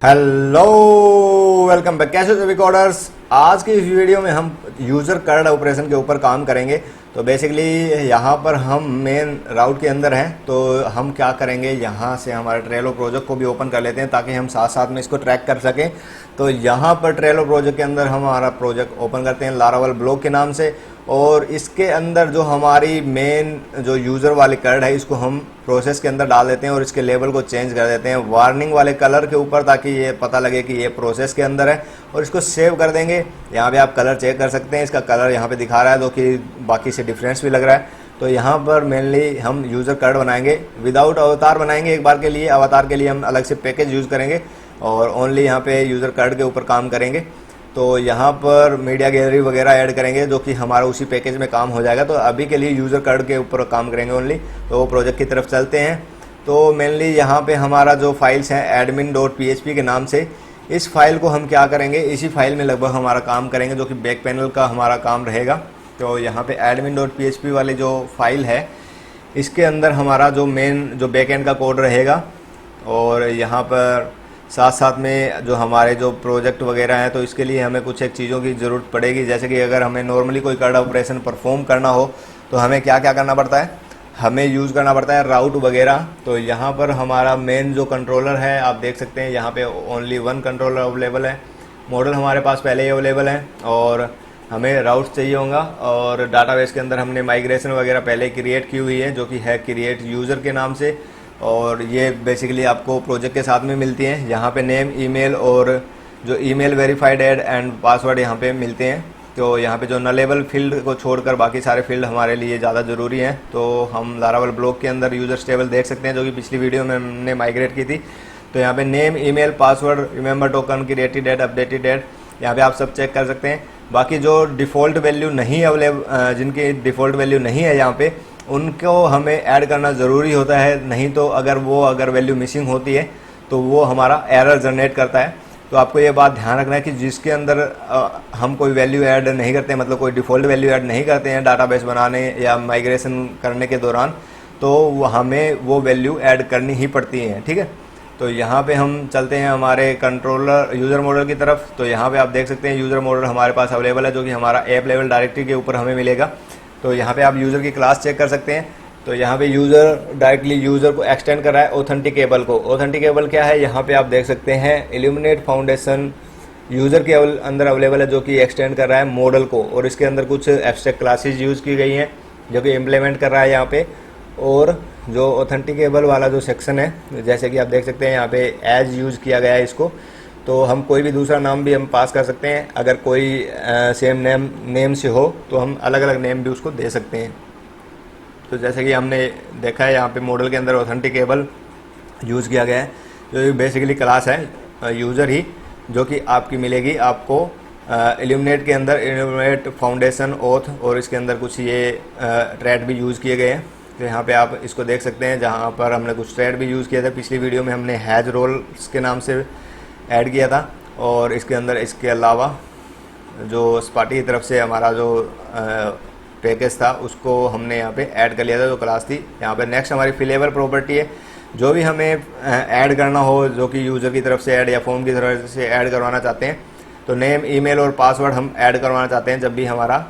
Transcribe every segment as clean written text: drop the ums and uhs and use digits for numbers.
Hello, welcome back. कैसे हो सभी कोडर्स। आज की इस वीडियो में हम यूज़र कार्ड ऑपरेशन के ऊपर काम करेंगे। तो बेसिकली यहाँ पर हम मेन राउट के अंदर हैं, तो हम क्या करेंगे, यहाँ से हमारे ट्रेलो प्रोजेक्ट को भी ओपन कर लेते हैं ताकि हम साथ साथ में इसको ट्रैक कर सकें। तो यहाँ पर ट्रेलो प्रोजेक्ट के अंदर हम हमारा प्रोजेक्ट ओपन करते हैं लारावल ब्लॉग के नाम से, और इसके अंदर जो हमारी मेन जो यूज़र वाली कार्ड है इसको हम प्रोसेस के अंदर डाल देते हैं और इसके लेबल को चेंज कर देते हैं वार्निंग वाले कलर के ऊपर, ताकि ये पता लगे कि ये प्रोसेस के अंदर है, और इसको सेव कर देंगे। यहाँ पे आप कलर चेक कर सकते हैं, इसका कलर यहाँ पे दिखा रहा है जो कि बाकी से डिफरेंस भी लग रहा है। तो यहाँ पर मेनली हम यूज़र कार्ड बनाएंगे, विदाउट अवतार बनाएंगे एक बार के लिए। अवतार के लिए हम अलग से पैकेज यूज़ करेंगे और ओनली यहाँ पे यूज़र कार्ड के ऊपर काम करेंगे। तो यहाँ पर मीडिया गैलरी वगैरह ऐड करेंगे जो कि हमारा उसी पैकेज में काम हो जाएगा। तो अभी के लिए यूज़र कार्ड के ऊपर काम करेंगे ओनली। तो प्रोजेक्ट की तरफ चलते हैं। तो मेनली यहाँ पे हमारा जो फाइल्स हैं admin.php के नाम से, इस फाइल को हम क्या करेंगे, इसी फाइल में लगभग हमारा काम करेंगे जो कि बैक पैनल का हमारा काम रहेगा। तो यहाँ पे admin.php वाली जो फाइल है इसके अंदर हमारा जो मेन जो बैक एंड का कोड रहेगा, और यहाँ पर साथ साथ में जो हमारे जो प्रोजेक्ट वगैरह हैं, तो इसके लिए हमें कुछ एक चीज़ों की ज़रूरत पड़ेगी। जैसे कि अगर हमें नॉर्मली कोई कार्ड ऑपरेशन परफॉर्म करना हो तो हमें क्या क्या करना पड़ता है, हमें यूज़ करना पड़ता है राउट वगैरह। तो यहाँ पर हमारा मेन जो कंट्रोलर है आप देख सकते हैं, यहाँ पे ओनली वन कंट्रोलर अवेलेबल है। मॉडल हमारे पास पहले ही अवेलेबल है और हमें राउट चाहिए होगा। और डाटाबेस के अंदर हमने माइग्रेशन वगैरह पहले क्रिएट की हुई है जो कि है क्रिएट यूज़र के नाम से, और ये बेसिकली आपको प्रोजेक्ट के साथ में मिलती हैं। यहाँ पे नेम, ईमेल और जो email verified add and password यहाँ पे मिलते हैं। तो यहाँ पे जो नलेबल फील्ड को छोड़कर बाकी सारे फील्ड हमारे लिए ज़्यादा ज़रूरी हैं। तो हम लारावल ब्लॉग के अंदर यूज़र्स टेबल देख सकते हैं जो कि पिछली वीडियो में हमने माइग्रेट की थी। तो यहाँ पे name, email, password, remember token, created date, updated date, यहाँ पे आप सब चेक कर सकते हैं। बाकी जो डिफ़ॉल्ट वैल्यू नहीं अवेलेबल, जिनकी डिफ़ॉल्ट वैल्यू नहीं है यहाँ पे, उनको हमें ऐड करना ज़रूरी होता है। नहीं तो अगर वैल्यू मिसिंग होती है तो वो हमारा एरर जनरेट करता है। तो आपको ये बात ध्यान रखना है कि जिसके अंदर हम कोई वैल्यू ऐड नहीं करते, मतलब कोई डिफ़ॉल्ट वैल्यू ऐड नहीं करते हैं डाटाबेस बनाने या माइग्रेशन करने के दौरान, तो हमें वो वैल्यू ऐड करनी ही पड़ती है। ठीक है। तो यहाँ पे हम चलते हैं हमारे कंट्रोलर यूज़र मॉडल की तरफ। तो यहाँ पे आप देख सकते हैं यूज़र मॉडल हमारे पास अवेलेबल है जो कि हमारा ऐप लेवल डायरेक्टरी के ऊपर हमें मिलेगा। तो यहाँ पे आप यूज़र की क्लास चेक कर सकते हैं। तो यहाँ पे यूज़र डायरेक्टली यूज़र को एक्सटेंड कर रहा है ऑथेंटिकेबल को। ऑथेंटिकेबल क्या है, यहाँ पे आप देख सकते हैं इल्यूमिनेट फाउंडेशन यूज़र के अंदर अवेलेबल है जो कि एक्सटेंड कर रहा है मॉडल को, और इसके अंदर कुछ एब्स्ट्रैक्ट क्लासेज यूज़ की गई हैं जो कि इम्प्लीमेंट कर रहा है यहाँ पे। और जो ऑथेंटिकेबल वाला जो सेक्शन है, जैसे कि आप देख सकते हैं यहाँ पे एज यूज़ किया गया है इसको। तो हम कोई भी दूसरा नाम भी हम पास कर सकते हैं। अगर कोई सेम नेम से हो तो हम अलग अलग नेम भी उसको दे सकते हैं। तो जैसे कि हमने देखा है यहाँ पे मॉडल के अंदर ऑथेंटिकेबल यूज़ किया गया है, जो बेसिकली क्लास है यूज़र ही, जो कि आपकी मिलेगी आपको इल्यूमिनेट के अंदर, इल्यूमिनेट फाउंडेशन ऑथ, और इसके अंदर कुछ ये ट्रेड भी यूज़ किए गए हैं। तो यहाँ पे आप इसको देख सकते हैं, जहाँ पर हमने कुछ ट्रेड भी यूज़ किया था। पिछली वीडियो में हमने हैज रोल्स के नाम से ऐड किया था, और इसके अंदर इसके अलावा जो स्पाटी की तरफ से हमारा जो पैकेज था उसको हमने यहाँ पे ऐड कर लिया था, जो क्लास थी। यहाँ पे नेक्स्ट हमारी फिलेबल प्रॉपर्टी है। जो भी हमें ऐड करना हो, जो कि यूज़र की तरफ से ऐड या फॉर्म की तरफ से ऐड करवाना चाहते हैं, तो नेम, ईमेल और पासवर्ड हम ऐड करवाना चाहते हैं जब भी हमारा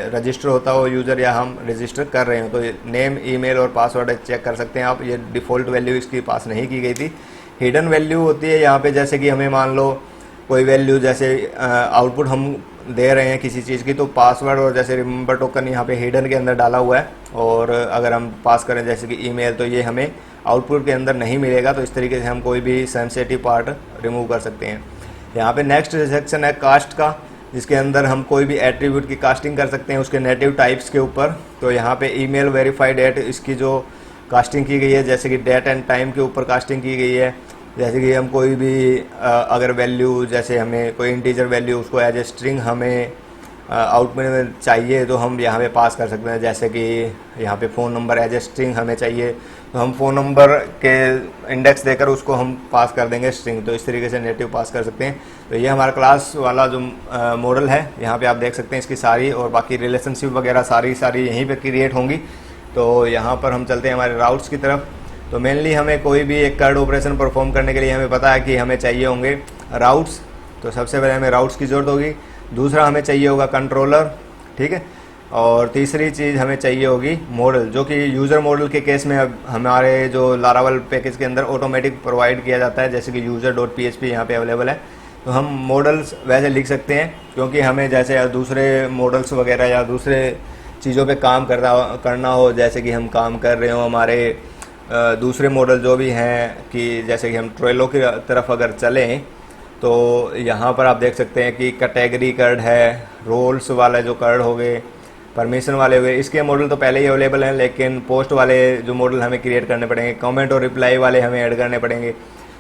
रजिस्टर होता हो यूज़र या हम रजिस्टर कर रहे हो। तो नेम, ईमेल और पासवर्ड चेक कर सकते हैं आप। ये डिफ़ॉल्ट वैल्यू इसकी पास नहीं की गई थी, हिडन वैल्यू होती है यहाँ पे। जैसे कि हमें मान लो कोई वैल्यू, जैसे आउटपुट हम दे रहे हैं किसी चीज़ की, तो पासवर्ड और जैसे रिमेंबर टोकन यहाँ पे हिडन के अंदर डाला हुआ है, और अगर हम पास करें जैसे कि ईमेल, तो ये हमें आउटपुट के अंदर नहीं मिलेगा। तो इस तरीके से हम कोई भी सेंसिटिव पार्ट रिमूव कर सकते हैं। यहाँ पे नेक्स्ट सेक्शन है कास्ट का, जिसके अंदर हम कोई भी एट्रीब्यूट की कास्टिंग कर सकते हैं उसके नेटिव टाइप्स के ऊपर। तो यहाँ पे ईमेल वेरीफाइड डेट, इसकी जो कास्टिंग की गई है, जैसे कि डेट एंड टाइम के ऊपर कास्टिंग की गई है। जैसे कि हम कोई भी अगर वैल्यू, जैसे हमें कोई इंटीजर वैल्यू उसको एज ए स्ट्रिंग हमें आउटपुट में चाहिए, तो हम यहाँ पे पास कर सकते हैं। जैसे कि यहाँ पे phone number as a string हमें चाहिए, तो हम फ़ोन नंबर के इंडेक्स देकर उसको हम पास कर देंगे स्ट्रिंग। तो इस तरीके से नेटिव पास कर सकते हैं। तो ये हमारा क्लास वाला जो मॉडल है, यहाँ पे आप देख सकते हैं इसकी सारी और बाकी रिलेशनशिप वगैरह सारी यहीं पे क्रिएट होंगी। तो यहाँ पर हम चलते हैं हमारे राउट्स की तरफ। तो मेनली हमें कोई भी एक कर्ड ऑपरेशन परफॉर्म करने के लिए हमें पता है कि हमें चाहिए होंगे राउट्स। तो सबसे पहले हमें राउट्स की ज़रूरत होगी, दूसरा हमें चाहिए होगा कंट्रोलर, ठीक है, और तीसरी चीज़ हमें चाहिए होगी मॉडल, जो कि यूज़र मॉडल के केस में अब हमारे जो लारावल पैकेज के अंदर ऑटोमेटिक प्रोवाइड किया जाता है, जैसे कि यूज़र.php यहाँ पे अवेलेबल है। तो हम मॉडल्स वैसे लिख सकते हैं, क्योंकि हमें जैसे दूसरे मॉडल्स वगैरह या दूसरे चीज़ों पे काम करना हो, जैसे कि हम काम कर रहे हो हमारे दूसरे मॉडल जो भी हैं, कि जैसे कि हम ट्रेलो की तरफ अगर चलें तो यहाँ पर आप देख सकते हैं कि कैटेगरी कर्ड है, रोल्स वाला जो कर्ड हो गए, परमिशन वाले हुए, इसके मॉडल तो पहले ही अवेलेबल हैं, लेकिन पोस्ट वाले जो मॉडल हमें क्रिएट करने पड़ेंगे, कमेंट और रिप्लाई वाले हमें ऐड करने पड़ेंगे।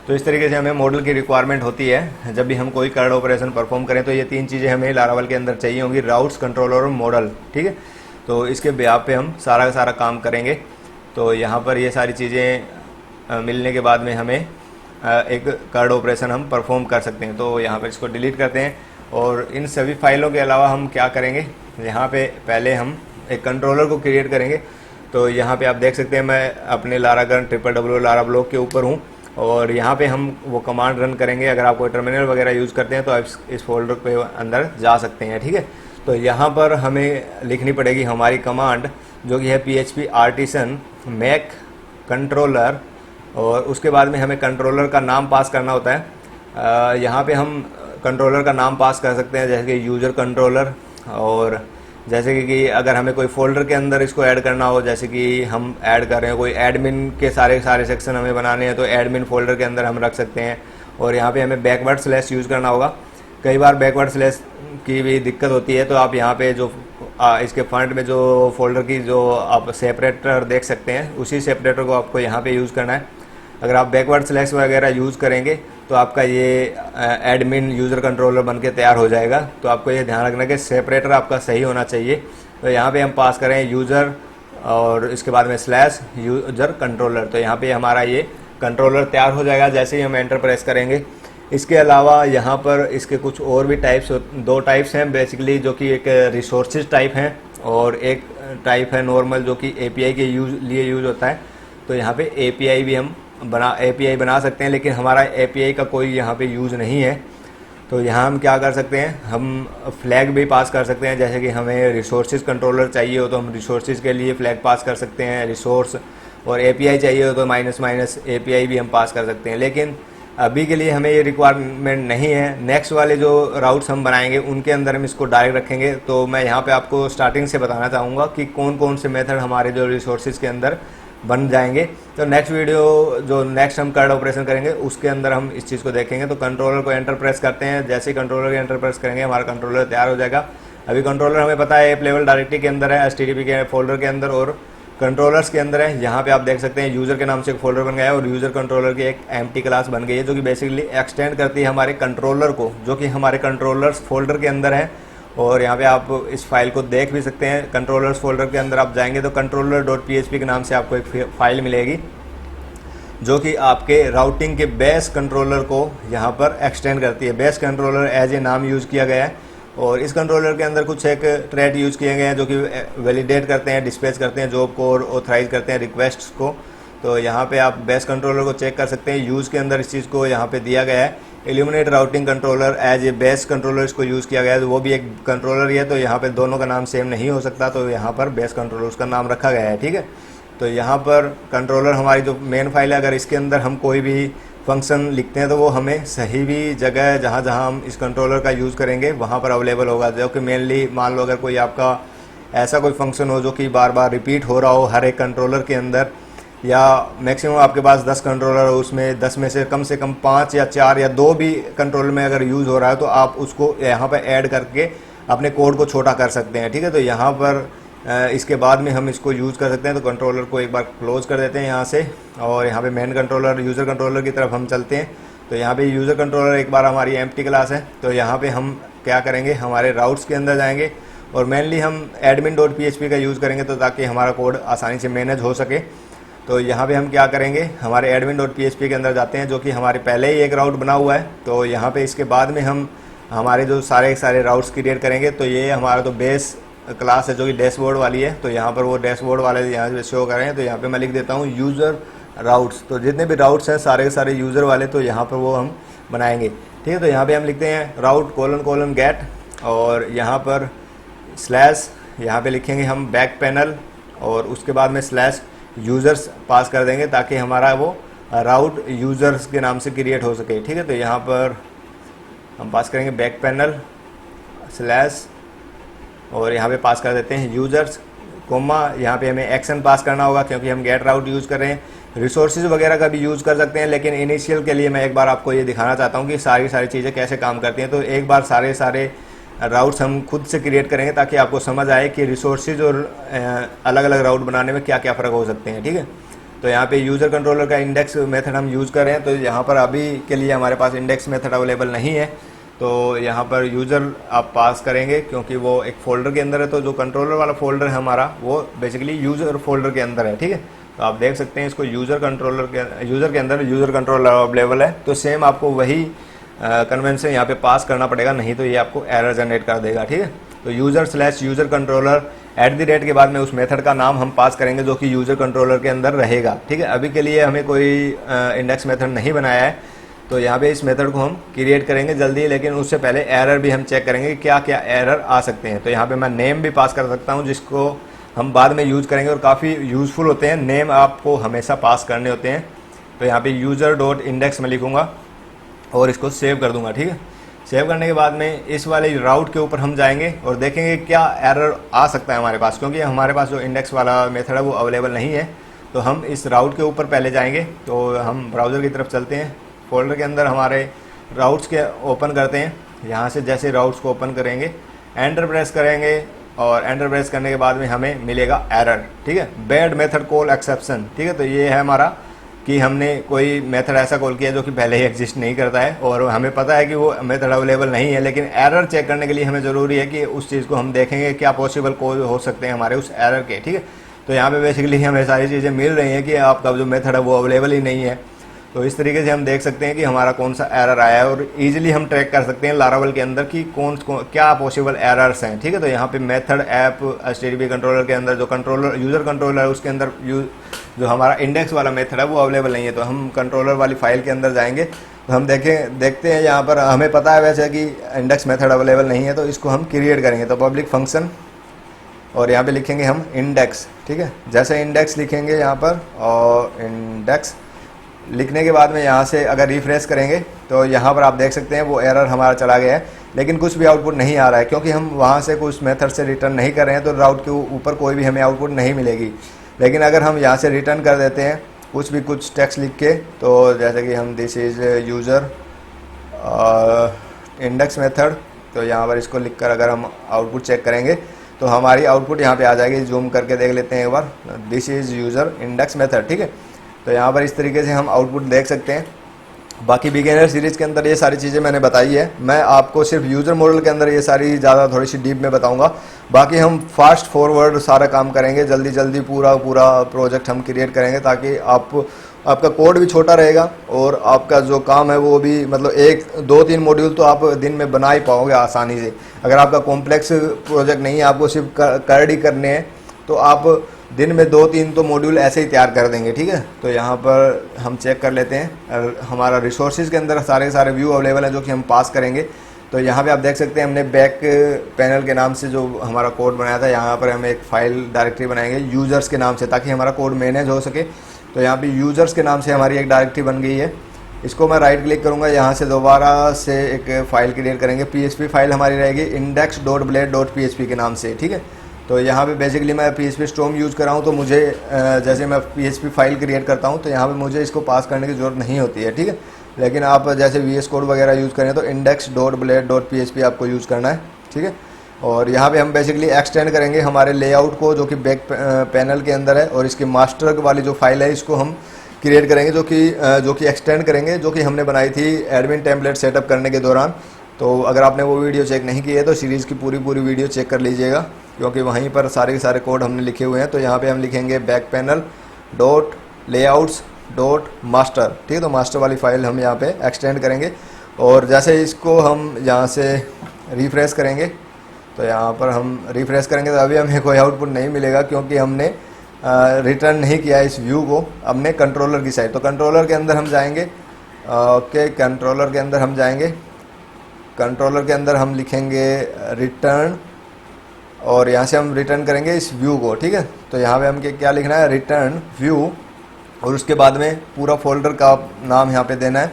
तो इस तरीके से हमें मॉडल की रिक्वायरमेंट होती है जब भी हम कोई कर्ड ऑपरेशन परफॉर्म करें। तो ये तीन चीज़ें हमें लारावल के अंदर चाहिए होंगी, राउट्स, कंट्रोलर और मॉडल, ठीक है। तो इसके ब्याह पे हम सारा का सारा काम करेंगे। तो यहाँ पर ये सारी चीज़ें मिलने के बाद में हमें एक कर्ड ऑपरेशन हम परफॉर्म कर सकते हैं। तो यहाँ पर इसको डिलीट करते हैं, और इन सभी फाइलों के अलावा हम क्या करेंगे, यहाँ पे पहले हम एक कंट्रोलर को क्रिएट करेंगे। तो यहाँ पे आप देख सकते हैं मैं अपने लारागन www लाराब्लॉक के ऊपर हूँ, और यहाँ पे हम वो कमांड रन करेंगे। अगर आप कोई टर्मिनल वगैरह यूज़ करते हैं तो आप इस फोल्डर पे अंदर जा सकते हैं, ठीक है। तो यहाँ पर हमें लिखनी पड़ेगी हमारी कमांड, जो कि है php artisan make कंट्रोलर, और उसके बाद में हमें कंट्रोलर का नाम पास करना होता है। यहाँ पे हम कंट्रोलर का नाम पास कर सकते हैं, जैसे कि यूज़र कंट्रोलर, और जैसे कि अगर हमें कोई फोल्डर के अंदर इसको ऐड करना हो, जैसे कि हम ऐड कर रहे हैं कोई एडमिन के सारे सेक्शन हमें बनाने हैं, तो एडमिन फोल्डर के अंदर हम रख सकते हैं। और यहाँ पे हमें बैकवर्ड स्लैश यूज़ करना होगा। कई बार बैकवर्ड स्लैश की भी दिक्कत होती है, तो आप यहाँ पे जो इसके फ्रंट में जो फोल्डर की जो आप सेपरेटर देख सकते हैं, उसी सेपरेटर को आपको यहाँ पे यूज़ करना है। अगर आप बैकवर्ड स्लैश वगैरह यूज़ करेंगे तो आपका ये एडमिन यूज़र कंट्रोलर बन के तैयार हो जाएगा। तो आपको ये ध्यान रखना कि सेपरेटर आपका सही होना चाहिए। तो यहाँ पे हम पास करें यूज़र, और इसके बाद में स्लैश यूज़र कंट्रोलर। तो यहाँ पे हमारा ये कंट्रोलर तैयार हो जाएगा जैसे ही हम एंटर प्रेस करेंगे। इसके अलावा यहाँ पर इसके कुछ और भी दो टाइप्स हैं बेसिकली, जो कि एक रिसोर्सेज टाइप हैं, और एक टाइप है नॉर्मल, जो कि API के लिए यूज़ होता है। तो यहाँ पे API भी हम API बना सकते हैं, लेकिन हमारा API का कोई यहाँ पे यूज़ नहीं है। तो यहाँ हम क्या कर सकते हैं, हम फ्लैग भी पास कर सकते हैं। जैसे कि हमें रिसोर्सेज कंट्रोलर चाहिए हो तो हम रिसोर्सेज के लिए फ्लैग पास कर सकते हैं रिसोर्स, और API चाहिए हो तो माइनस API भी हम पास कर सकते हैं। लेकिन अभी के लिए हमें ये रिक्वायरमेंट नहीं है। नेक्स्ट वाले जो राउट्स हम बनाएंगे उनके अंदर हम इसको डायरेक्ट रखेंगे। तो मैं यहाँ पे आपको स्टार्टिंग से बताना चाहूँगा कि कौन कौन से मेथड हमारे जो रिसोर्सेज के अंदर बन जाएंगे। तो नेक्स्ट वीडियो जो नेक्स्ट हम कर्ड ऑपरेशन करेंगे उसके अंदर हम इस चीज़ को देखेंगे। तो कंट्रोलर को एंटर प्रेस करते हैं, जैसे ही कंट्रोलर के एंटर प्रेस करेंगे हमारा कंट्रोलर तैयार हो जाएगा। अभी कंट्रोलर हमें पता है ऐप लेवल डायरेक्टरी के अंदर है, HTTP के फोल्डर के अंदर और कंट्रोलर्स के अंदर है। यहाँ पे आप देख सकते हैं यूज़र के नाम से एक फोल्डर बन गया है, और यूज़र कंट्रोलर की एक एम्प्टी क्लास बन गई है, जो कि बेसिकली एक्सटेंड करती है हमारे कंट्रोलर को, जो कि हमारे कंट्रोलर्स फोल्डर के अंदर है। और यहाँ पे आप इस फाइल को देख भी सकते हैं। कंट्रोलर्स फोल्डर के अंदर आप जाएंगे तो controller.php के नाम से आपको एक फाइल मिलेगी, जो कि आपके राउटिंग के बेस कंट्रोलर को यहाँ पर एक्सटेंड करती है। बेस कंट्रोलर एज ए नाम यूज़ किया गया है, और इस कंट्रोलर के अंदर कुछ एक थ्रेड यूज़ किए गए हैं, जो कि वैलिडेट करते हैं, डिस्पैच करते हैं जॉब को, और ऑथराइज करते हैं रिक्वेस्ट्स को। तो यहाँ पे आप बेस कंट्रोलर को चेक कर सकते हैं। यूज़ के अंदर इस चीज़ को यहाँ पे दिया गया है, illuminate routing controller as a base controller इसको यूज़ किया गया है। तो वो भी एक कंट्रोलर ही है, तो यहाँ पे दोनों का नाम सेम नहीं हो सकता, तो यहाँ पर बेस कंट्रोलर उसका नाम रखा गया है, ठीक है। तो यहाँ पर कंट्रोलर हमारी जो मेन फाइल है, अगर इसके अंदर हम कोई भी फंक्शन लिखते हैं तो वो हमें सही भी जगह जहाँ जहाँ हम इस कंट्रोलर का यूज़ करेंगे वहाँ पर अवेलेबल होगा। जो कि मेनली मान लो अगर कोई आपका ऐसा कोई फंक्शन हो जो कि बार बार रिपीट हो रहा हो हर एक कंट्रोलर के अंदर, या मैक्सिमम आपके पास 10 कंट्रोलर हो, उसमें 10 में से कम 5 या 4 या 2 भी कंट्रोलर में अगर यूज़ हो रहा है, तो आप उसको यहाँ पर ऐड करके अपने कोड को छोटा कर सकते हैं, ठीक है। तो यहाँ पर इसके बाद में हम इसको यूज़ कर सकते हैं। तो कंट्रोलर को एक बार क्लोज कर देते हैं यहाँ से, और यहाँ पे मेन कंट्रोलर यूज़र कंट्रोलर की तरफ हम चलते हैं। तो यहाँ पे यूज़र कंट्रोलर एक बार हमारी एम्प्टी क्लास है। तो यहाँ पे हम क्या करेंगे, हमारे राउट्स के अंदर जाएंगे, और मेनली हम admin.php का यूज़ करेंगे, तो ताकि हमारा कोड आसानी से मैनेज हो सके। तो यहाँ पे हम क्या करेंगे, हमारे admin.php के अंदर जाते हैं, जो कि हमारे पहले ही एक राउट बना हुआ है। तो यहाँ पे इसके बाद में हम हमारे जो सारे राउट्स क्रिएट करेंगे। तो ये हमारा तो बेस क्लास है जो कि डैशबोर्ड वाली है। तो यहाँ पर वो डैशबोर्ड वाले यहाँ पे शो कर रहे हैं। तो यहाँ पे मैं लिख देता हूँ यूज़र राउट्स, तो जितने भी राउट्स हैं सारे के सारे यूज़र वाले, तो यहाँ पर वो हम बनाएंगे। ठीक है, तो यहाँ पे हम लिखते हैं राउट कोलन कोलन गेट, और यहाँ पर स्लैश, यहाँ पे लिखेंगे हम बैक पैनल, और उसके बाद में स्लैश यूज़र्स पास कर देंगे ताकि हमारा वो राउट यूज़र्स के नाम से क्रिएट हो सके। ठीक है, तो यहाँ पर हम पास करेंगे बैक पैनल स्लैश, और यहाँ पे पास कर देते हैं यूज़र्स कोमा, यहाँ पे हमें एक्शन पास करना होगा क्योंकि हम गेट राउट यूज़ कर रहे हैं। रिसोर्सेज वगैरह का भी यूज़ कर सकते हैं, लेकिन इनिशियल के लिए मैं एक बार आपको ये दिखाना चाहता हूँ कि सारी चीज़ें कैसे काम करती हैं। तो एक बार सारे राउट्स हम खुद से क्रिएट करेंगे ताकि आपको समझ आए कि रिसोर्सेज और अलग अलग राउट बनाने में क्या क्या फ़र्क हो सकते हैं। ठीक है, तो यहाँ पे यूज़र कंट्रोलर का इंडेक्स मेथड हम यूज़ कर रहे हैं, तो यहाँ पर अभी के लिए हमारे पास इंडेक्स मेथड अवेलेबल नहीं है, तो यहाँ पर यूज़र आप पास करेंगे क्योंकि वो एक फ़ोल्डर के अंदर है। तो जो कंट्रोलर वाला फ़ोल्डर है हमारा वो बेसिकली यूज़र फोल्डर के अंदर है। ठीक है, तो आप देख सकते हैं इसको यूज़र के अंदर यूज़र कंट्रोलर अवेलेबल है। तो सेम आपको वही कन्वेंशन यहाँ पे पास करना पड़ेगा, नहीं तो ये आपको एरर जनरेट कर देगा। ठीक है, तो यूज़र कंट्रोलर @ के बाद में उस मेथड का नाम हम पास करेंगे जो कि यूज़र कंट्रोलर के अंदर रहेगा। ठीक है, अभी के लिए हमें कोई इंडेक्स मेथड नहीं बनाया है, तो यहाँ पे इस मेथड को हम क्रिएट करेंगे जल्दी, लेकिन उससे पहले एरर भी हम चेक करेंगे कि क्या क्या एरर आ सकते हैं। तो यहाँ पे मैं नेम भी पास कर सकता हूँ जिसको हम बाद में यूज़ करेंगे और काफ़ी यूज़फुल होते हैं। नेम आपको हमेशा पास करने होते हैं। तो यहाँ पे user.index में लिखूँगा और इसको सेव कर दूँगा। ठीक है, सेव करने के बाद में इस वाले राउट के ऊपर हम जाएंगे और देखेंगे क्या एरर आ सकता है हमारे पास, क्योंकि हमारे पास जो इंडेक्स वाला मेथड है वो अवेलेबल नहीं है। तो हम इस राउट के ऊपर पहले जाएंगे, तो हम ब्राउज़र की तरफ चलते हैं, फोल्डर के अंदर हमारे राउट्स के ओपन करते हैं। यहाँ से जैसे राउट्स को ओपन करेंगे एंटर प्रेस करेंगे, और एंटर प्रेस करने के बाद में हमें मिलेगा एरर। ठीक है, बैड मेथड कॉल एक्सेप्शन। ठीक है, तो ये है हमारा कि हमने कोई मेथड ऐसा कॉल किया जो कि पहले ही एग्जिस्ट नहीं करता है, और हमें पता है कि वो मेथड अवेलेबल नहीं है, लेकिन एरर चेक करने के लिए हमें ज़रूरी है कि उस चीज़ को हम देखेंगे क्या पॉसिबल कॉज हो सकते हैं हमारे उस एरर के। ठीक है, तो यहाँ पे बेसिकली हमें सारी चीज़ें मिल रही हैं कि आपका जो मेथड है वो अवेलेबल ही नहीं है। तो इस तरीके से हम देख सकते हैं कि हमारा कौन सा एरर आया है, और इजीली हम ट्रैक कर सकते हैं लारावेल के अंदर कि क्या पॉसिबल एरर्स हैं। ठीक है, तो यहाँ पे मेथड ऐप HTTP कंट्रोलर के अंदर जो यूज़र कंट्रोलर है उसके अंदर जो हमारा इंडेक्स वाला मेथड है वो अवेलेबल नहीं है। तो हम कंट्रोलर वाली फाइल के अंदर जाएंगे, तो हम देखते हैं यहाँ पर हमें पता है वैसे कि इंडेक्स मेथड अवेलेबल नहीं है, तो इसको हम क्रिएट करेंगे। तो पब्लिक फंक्शन, और यहाँ पे लिखेंगे हम इंडेक्स। ठीक है, जैसे इंडेक्स लिखेंगे यहाँ पर, और इंडेक्स लिखने के बाद में यहाँ से अगर रिफ्रेश करेंगे तो यहाँ पर आप देख सकते हैं वो एरर हमारा चला गया है, लेकिन कुछ भी आउटपुट नहीं आ रहा है क्योंकि हम वहाँ से कुछ मेथड से रिटर्न नहीं कर रहे हैं। तो राउट के ऊपर कोई भी हमें आउटपुट नहीं मिलेगी। लेकिन अगर हम यहाँ से रिटर्न कर देते हैं कुछ टेक्स्ट लिख के, तो जैसे कि हम this is user index method, तो यहाँ पर इसको लिखकर अगर हम आउटपुट चेक करेंगे तो हमारी आउटपुट यहाँ पे आ जाएगी। जूम करके देख लेते हैं एक बार, this is user index method. ठीक है, तो यहाँ पर इस तरीके से हम आउटपुट देख सकते हैं। बाकी बिगिनर सीरीज़ के अंदर ये सारी चीज़ें मैंने बताई है, मैं आपको सिर्फ यूज़र मॉडल के अंदर ये सारी ज़्यादा थोड़ी सी डीप में बताऊंगा। बाकी हम फास्ट फॉरवर्ड सारा काम करेंगे, जल्दी पूरा प्रोजेक्ट हम क्रिएट करेंगे ताकि आपका कोड भी छोटा रहेगा और आपका जो काम है वो भी मतलब 1, 2, 3 मॉड्यूल तो आप दिन में बना ही पाओगे आसानी से। अगर आपका कॉम्प्लेक्स प्रोजेक्ट नहीं है, आपको सिर्फ कर्ड ही करने हैं, तो आप दिन में 2-3 तो मॉड्यूल ऐसे ही तैयार कर देंगे। ठीक है, तो यहाँ पर हम चेक कर लेते हैं, हमारा रिसोर्सेज के अंदर सारे व्यू अवेलेबल हैं जो कि हम पास करेंगे। तो यहाँ पे आप देख सकते हैं हमने बैक पैनल के नाम से जो हमारा कोड बनाया था, यहाँ पर हम एक फाइल डायरेक्टरी बनाएंगे यूज़र्स के नाम से ताकि हमारा कोड मैनेज हो सके। तो यहाँ पे यूज़र्स के नाम से हमारी एक डायरेक्टरी बन गई है। इसको मैं राइट क्लिक करूँगा, यहाँ से दोबारा से एक फ़ाइल क्रिएट करेंगे। PHP फाइल हमारी रहेगी index.blade.php के नाम से। ठीक है, तो यहाँ पे बेसिकली मैं PHP स्टॉर्म यूज़ कर रहा हूँ, तो मुझे जैसे मैं PHP फाइल क्रिएट करता हूँ तो यहाँ पे मुझे इसको पास करने की ज़रूरत नहीं होती है। ठीक है, लेकिन आप जैसे VS कोड वगैरह यूज़ करें तो index.blade.php आपको यूज़ करना है। ठीक है, और यहाँ पे हम बेसिकली एक्सटेंड करेंगे हमारे लेआउट को जो कि बैक पैनल के अंदर है, और इसकी मास्टर वाली जो फाइल है इसको हम क्रिएट करेंगे जो कि एक्सटेंड करेंगे, जो कि हमने बनाई थी एडमिन टेम्पलेट सेटअप करने के दौरान। तो अगर आपने वो वीडियो चेक नहीं की है तो सीरीज़ की पूरी वीडियो चेक कर लीजिएगा, क्योंकि वहीं पर सारे के सारे कोड हमने लिखे हुए हैं। तो यहाँ पे हम लिखेंगे back panel dot layouts dot master. ठीक है, तो मास्टर वाली फाइल हम यहाँ पे एक्सटेंड करेंगे, और जैसे इसको हम यहाँ से रिफ्रेश करेंगे तो यहाँ पर हम रिफ्रेश करेंगे तो अभी हमें कोई आउटपुट नहीं मिलेगा, क्योंकि हमने रिटर्न नहीं किया इस व्यू को हमने कंट्रोलर की साइड। तो कंट्रोलर के अंदर हम जाएंगे, ओके कंट्रोलर के अंदर हम जाएंगे, कंट्रोलर के अंदर हम लिखेंगे रिटर्न और यहाँ से हम रिटर्न करेंगे इस व्यू को, ठीक है। तो यहाँ पे हम क्या लिखना है, रिटर्न व्यू, और उसके बाद में पूरा फोल्डर का नाम यहाँ पे देना है।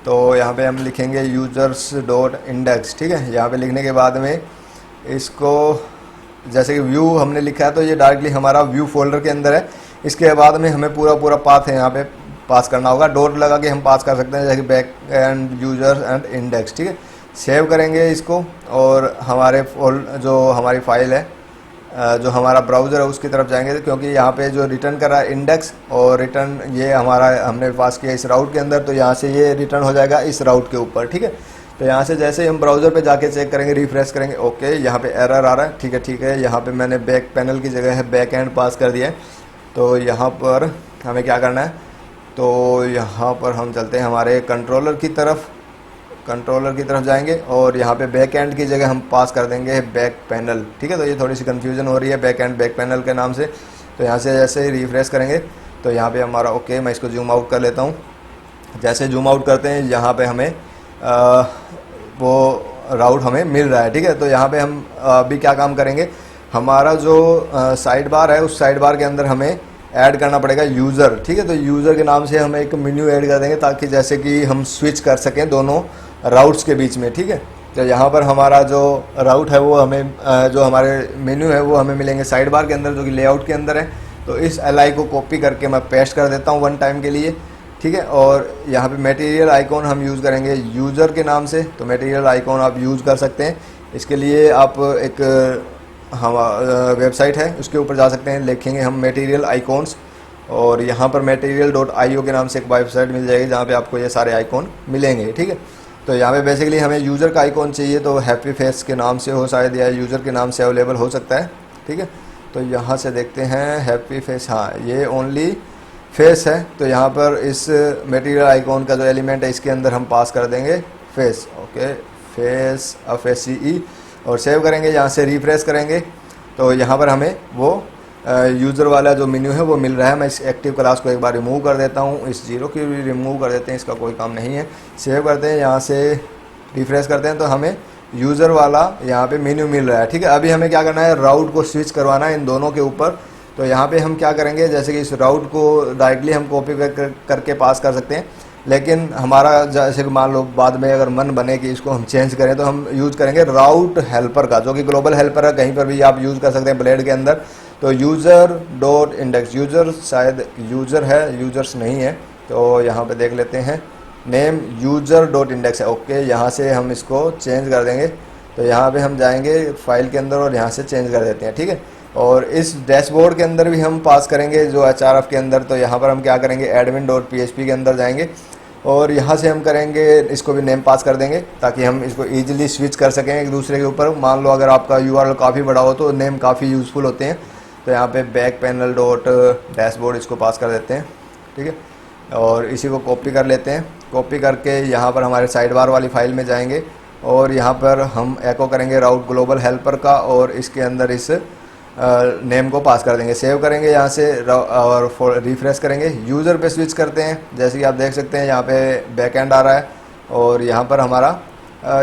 तो यहाँ पे हम लिखेंगे यूजर्स डॉट इंडेक्स, ठीक है। यहाँ पे लिखने के बाद में इसको जैसे कि व्यू हमने लिखा है तो ये डायरेक्टली हमारा व्यू फोल्डर के अंदर है। इसके बाद में हमें पूरा पाथ है यहाँ पे पास करना होगा, डॉट लगा के हम पास कर सकते हैं, जैसे back and users and index, ठीक है। सेव करेंगे इसको और हमारे जो हमारी फाइल है, जो हमारा ब्राउज़र है उसकी तरफ जाएंगे, क्योंकि यहाँ पे जो रिटर्न कर रहा है इंडेक्स और रिटर्न ये हमारा हमने पास किया इस राउट के अंदर, तो यहाँ से ये रिटर्न हो जाएगा इस राउट के ऊपर, ठीक है। तो यहाँ से जैसे ही हम ब्राउज़र पे जाके चेक करेंगे, रिफ्रेश करेंगे, ओके यहाँ पे एरर आ रहा है, ठीक है। यहाँ पे मैंने बैक पैनल की जगह है बैक एंड पास कर दिया है। तो यहाँ पर हमें क्या करना है, तो यहाँ पर हम चलते हैं हमारे कंट्रोलर की तरफ जाएंगे और यहाँ पे बैक एंड की जगह हम पास कर देंगे बैक पैनल, ठीक है। तो ये थोड़ी सी कन्फ्यूजन हो रही है बैक एंड बैक पैनल के नाम से। तो यहाँ से जैसे ही रिफ्रेश करेंगे तो यहाँ पे हमारा ओके, मैं इसको जूम आउट कर लेता हूँ। जैसे जूम आउट करते हैं यहाँ पे हमें वो राउट हमें मिल रहा है, ठीक है। तो यहाँ पे हम अभी क्या काम करेंगे, हमारा जो साइड बार है उस साइड बार के अंदर हमें ऐड करना पड़ेगा यूज़र, ठीक है। तो यूज़र के नाम से हम एक मेन्यू ऐड कर देंगे ताकि जैसे कि हम स्विच कर सकें दोनों राउट्स के बीच में, ठीक है। तो यहाँ पर हमारा जो राउट है वो हमें जो हमारे मेन्यू है वो हमें मिलेंगे साइड बार के अंदर, जो कि लेआउट के अंदर है। तो इस LI को कॉपी करके मैं पेस्ट कर देता हूँ वन टाइम के लिए, ठीक है। और यहाँ पे मटेरियल आइकॉन हम यूज़ करेंगे यूज़र के नाम से। तो मटेरियल आइकॉन आप यूज़ कर सकते हैं, इसके लिए आप एक हम वेबसाइट है उसके ऊपर जा सकते हैं, लिखेंगे हम मटेरियल आइकॉन्स और यहाँ पर material.io के नाम से एक वेबसाइट मिल जाएगी जहाँ पे आपको ये सारे आइकॉन मिलेंगे, ठीक है। तो यहाँ पे बेसिकली हमें यूज़र का आइकॉन चाहिए, तो हैप्पी फेस के नाम से हो शायद या यूज़र के नाम से अवेलेबल हो सकता है, ठीक है। तो यहाँ से देखते हैं हैप्पी फेस, हाँ ये ओनली फेस है। तो यहाँ पर इस मटेरियल आइकॉन का जो एलिमेंट है इसके अंदर हम पास कर देंगे फेस, ओके फेस FACE और सेव करेंगे। यहाँ से रिफ्रेश करेंगे तो यहाँ पर हमें वो यूज़र वाला जो मेन्यू है वो मिल रहा है। मैं इस एक्टिव क्लास को एक बार रिमूव कर देता हूँ, इस जीरो की भी रिमूव कर देते हैं, इसका कोई काम नहीं है। सेव करते हैं, यहाँ से रिफ्रेश करते हैं तो हमें यूज़र वाला यहाँ पे मेन्यू मिल रहा है, ठीक है। अभी हमें क्या करना है, राउट को स्विच करवाना है इन दोनों के ऊपर। तो यहाँ पे हम क्या करेंगे, जैसे कि इस राउट को डायरेक्टली हम कॉपी करके पास कर सकते हैं, लेकिन हमारा जैसे कि मान लो बाद में अगर मन बने कि इसको हम चेंज करें तो हम यूज़ करेंगे राउट हेल्पर का, जो कि ग्लोबल हेल्पर है, कहीं पर भी आप यूज़ कर सकते हैं ब्लेड के अंदर। तो यूज़र डॉट इंडेक्स, यूज़र शायद यूज़र है, यूज़र्स नहीं है, तो यहाँ पे देख लेते हैं नेम यूज़र डॉट इंडेक्स है, ओके। यहाँ से हम इसको चेंज कर देंगे। तो यहाँ पे हम जाएंगे फाइल के अंदर और यहाँ से चेंज कर देते हैं, ठीक है। और इस डैशबोर्ड के अंदर भी हम पास करेंगे जो HRF के अंदर। तो यहाँ पर हम क्या करेंगे, एडमिन डॉट PHP के अंदर जाएंगे और यहाँ से हम करेंगे, इसको भी नेम पास कर देंगे ताकि हम इसको ईजिली स्विच कर सकें एक दूसरे के ऊपर। मान लो अगर आपका URL काफ़ी बड़ा हो तो नेम काफ़ी यूज़फुल होते हैं। तो यहाँ पे बैक पैनल डॉट डैशबोर्ड इसको पास कर देते हैं, ठीक है। और इसी को कॉपी कर लेते हैं, कॉपी करके यहाँ पर हमारे साइड बार वाली फाइल में जाएंगे और यहाँ पर हम एको करेंगे राउट ग्लोबल हेल्पर का और इसके अंदर इस नेम को पास कर देंगे। सेव करेंगे यहाँ से और रिफ्रेश करेंगे, यूज़र पे स्विच करते हैं। जैसे कि आप देख सकते हैं यहाँ पे बैकएंड आ रहा है और यहाँ पर हमारा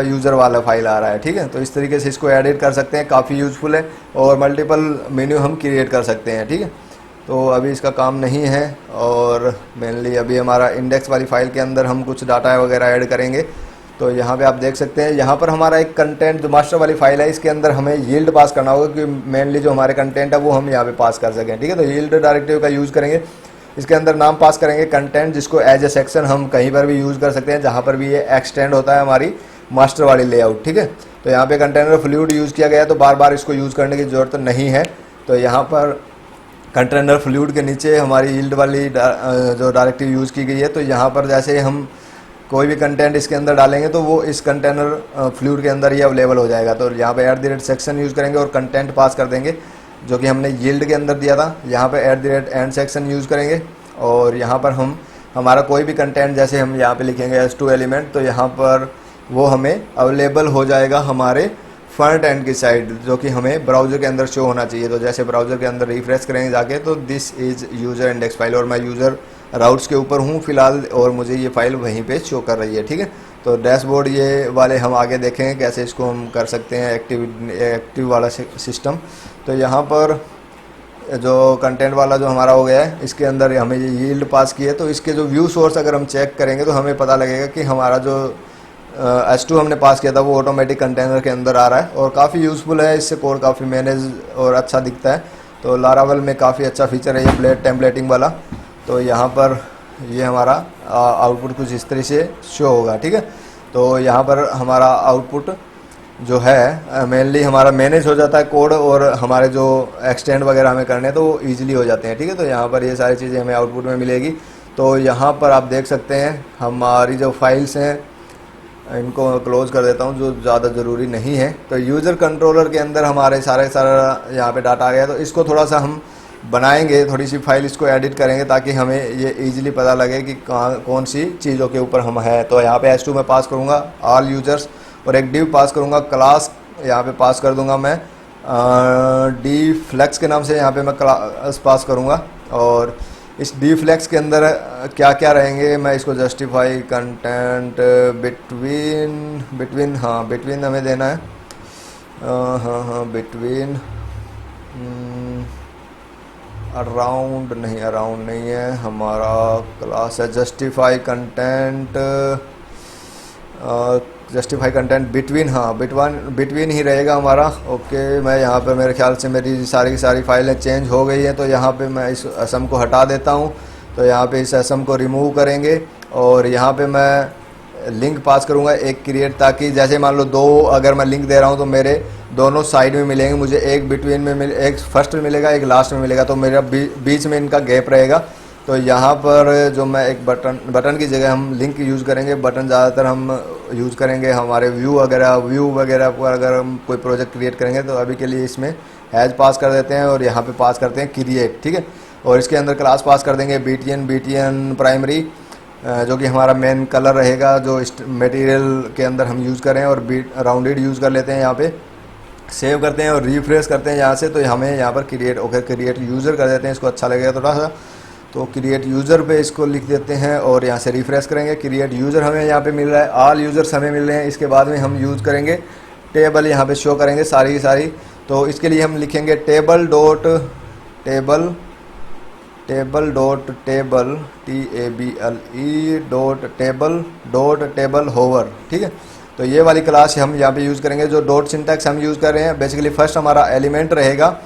यूज़र वाला फाइल आ रहा है, ठीक है। तो इस तरीके से इसको एडिट कर सकते हैं, काफ़ी यूज़फुल है और मल्टीपल मेन्यू हम क्रिएट कर सकते हैं, ठीक है। तो अभी इसका काम नहीं है और मेनली अभी हमारा इंडेक्स वाली फ़ाइल के अंदर हम कुछ डाटा वगैरह ऐड करेंगे। तो यहाँ पे आप देख सकते हैं यहाँ पर हमारा एक कंटेंट जो मास्टर वाली फाइल है इसके अंदर हमें यील्ड पास करना होगा कि मेनली जो हमारे कंटेंट है वो हम यहाँ पे पास कर सकें, ठीक है। तो यील्ड डायरेक्टिव का यूज़ करेंगे, इसके अंदर नाम पास करेंगे कंटेंट, जिसको एज ए सेक्शन हम कहीं पर भी यूज़ कर सकते हैं जहाँ पर भी ये एक्सटेंड होता है हमारी मास्टर वाली लेआउट, ठीक है। तो यहाँ पे कंटेनर फ्लूइड यूज़ किया गया है तो बार बार इसको यूज़ करने की ज़रूरत नहीं है। तो यहाँ पर कंटेनर फ्लूइड के नीचे हमारी यील्ड वाली जो डायरेक्टिव यूज़ की गई है। तो यहाँ पर जैसे हम कोई भी कंटेंट इसके अंदर डालेंगे तो वो इस कंटेनर फ्लूइड के अंदर ही अवेलेबल हो जाएगा। तो यहाँ पे @सेक्शन यूज़ करेंगे और कंटेंट पास कर देंगे जो कि हमने यील्ड के अंदर दिया था। यहाँ पे @end सेक्शन यूज़ करेंगे और यहाँ पर हम हमारा कोई भी कंटेंट जैसे हम यहाँ पे लिखेंगे S2 एलिमेंट तो यहाँ पर वो हमें अवेलेबल हो जाएगा हमारे फ्रंट एंड की साइड जो कि हमें ब्राउज़र के अंदर शो होना चाहिए। तो जैसे ब्राउज़र के अंदर रिफ्रेश करेंगे जाके तो this is user index file, और मैं यूज़र राउट्स के ऊपर हूँ फ़िलहाल और मुझे ये फ़ाइल वहीं पे शो कर रही है। ठीक है, तो डैशबोर्ड ये वाले हम आगे देखेंगे कैसे इसको हम कर सकते हैं एक्टिव वाला सिस्टम। तो यहाँ पर जो कंटेंट वाला जो हमारा हो गया है, इसके अंदर हमें ये यील्ड पास की है। तो इसके जो व्यू सोर्स अगर हम चेक करेंगे तो हमें पता लगेगा कि हमारा जो H2 हमने पास किया था वो ऑटोमेटिक कंटेनर के अंदर आ रहा है और काफ़ी यूज़फुल है। इससे कोड काफ़ी मैनेज और अच्छा दिखता है। तो लारावेल में काफ़ी अच्छा फीचर है ये ब्लेड टेम्पलेटिंग वाला। तो यहाँ पर ये हमारा आउटपुट कुछ इस तरह से शो होगा। ठीक है, तो यहाँ पर हमारा आउटपुट जो है मेनली हमारा मैनेज हो जाता है कोड, और हमारे जो एक्सटेंड वगैरह हमें करने हैं तो वो ईजिली हो जाते हैं। ठीक है, तो यहाँ पर ये सारी चीज़ें हमें आउटपुट में मिलेगी। तो यहाँ पर आप देख सकते हैं हमारी जो फाइल्स हैं, इनको क्लोज कर देता हूँ जो ज़्यादा ज़रूरी नहीं है। तो यूज़र कंट्रोलर के अंदर हमारे सारा यहाँ पे डाटा आ गया। तो इसको थोड़ा सा हम बनाएंगे, थोड़ी सी फाइल इसको एडिट करेंगे ताकि हमें ये इजीली पता लगे कि कौन सी चीज़ों के ऊपर हम हैं। तो यहाँ पे H2 में पास करूँगा ऑल यूज़र्स, और एक डिव पास करूँगा क्लास, यहाँ पे पास कर दूँगा मैं डी फ्लेक्स के नाम से, यहाँ पे मैं क्लास पास करूँगा। और इस डी फ्लेक्स के अंदर क्या क्या रहेंगे मैं इसको जस्टिफाई कंटेंट बिटवीन हाँ बिटवीन हमें देना है। हाँ बिटवीन अराउंड नहीं है, हमारा क्लास है जस्टिफाई कंटेंट बिटवीन, हाँ बिटवीन ही रहेगा हमारा। ओके, मैं यहाँ पर मेरे ख्याल से मेरी सारी की सारी फाइलें चेंज हो गई हैं। तो यहाँ पे मैं इस असम को हटा देता हूँ। तो यहाँ पे इस असम को रिमूव करेंगे और यहाँ पे मैं लिंक पास करूँगा एक क्रिएट, ताकि जैसे मान लो दो अगर मैं लिंक दे रहा हूँ तो मेरे दोनों साइड में मिलेंगे, मुझे एक बिटवीन में एक फर्स्ट में मिलेगा एक लास्ट में मिलेगा, तो मेरा बीच में इनका गैप रहेगा। तो यहाँ पर जो मैं एक बटन की जगह हम लिंक यूज़ करेंगे। बटन ज़्यादातर हम यूज़ करेंगे हमारे व्यू वगैरह पर अगर हम कोई प्रोजेक्ट क्रिएट करेंगे। तो अभी के लिए इसमें हैज पास कर देते हैं और यहाँ पे पास करते हैं क्रिएट। ठीक है, और इसके अंदर क्लास पास कर देंगे BTN प्राइमरी, जो कि हमारा मेन कलर रहेगा जो मटेरियल के अंदर हम यूज़ करें, और राउंडेड यूज़ कर लेते हैं। यहाँ पे सेव करते हैं और रिफ्रेश करते हैं यहाँ से। तो हमें यहाँ पर क्रिएट यूज़र कर देते हैं, इसको अच्छा लगेगा थोड़ा सा। तो क्रिएट यूज़र पे इसको लिख देते हैं और यहाँ से रिफ्रेश करेंगे। क्रिएट यूज़र हमें यहाँ पे मिल रहा है, ऑल यूज़र्स हमें मिल रहे हैं। इसके बाद में हम यूज़ करेंगे टेबल, यहाँ पे शो करेंगे सारी की सारी। तो इसके लिए हम लिखेंगे table dot table table hover. ठीक है, तो ये वाली क्लास हम यहाँ पे यूज़ करेंगे। जो डॉट सिंटैक्स हम यूज़ कर रहे हैं, बेसिकली फर्स्ट हमारा एलिमेंट रहेगा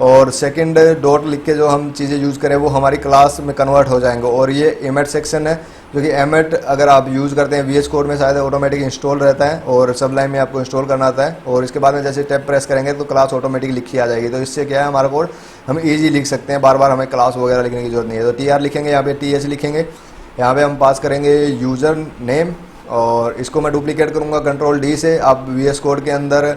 और सेकंड डॉट लिख के जो हम चीज़ें यूज़ करें वो हमारी क्लास में कन्वर्ट हो जाएंगे। और ये एमेट सेक्शन है, जो कि एमेट अगर आप यूज़ करते हैं VS कोड में शायद ऑटोमेटिक इंस्टॉल रहता है, और सबलाइन में आपको इंस्टॉल करना आता है। और इसके बाद में जैसे टैब प्रेस करेंगे तो क्लास ऑटोमेटिक लिखी आ जाएगी। तो इससे क्या है, हमारा कोड हम ईजी लिख सकते हैं, बार बार हमें क्लास वगैरह लिखने की जरूरत नहीं है। तो TR लिखेंगे, यहाँ पे TH लिखेंगे, यहाँ पे हम पास करेंगे यूज़र नेम, और इसको मैं डुप्लीकेट करूँगा कंट्रोल D से। आप VS कोड के अंदर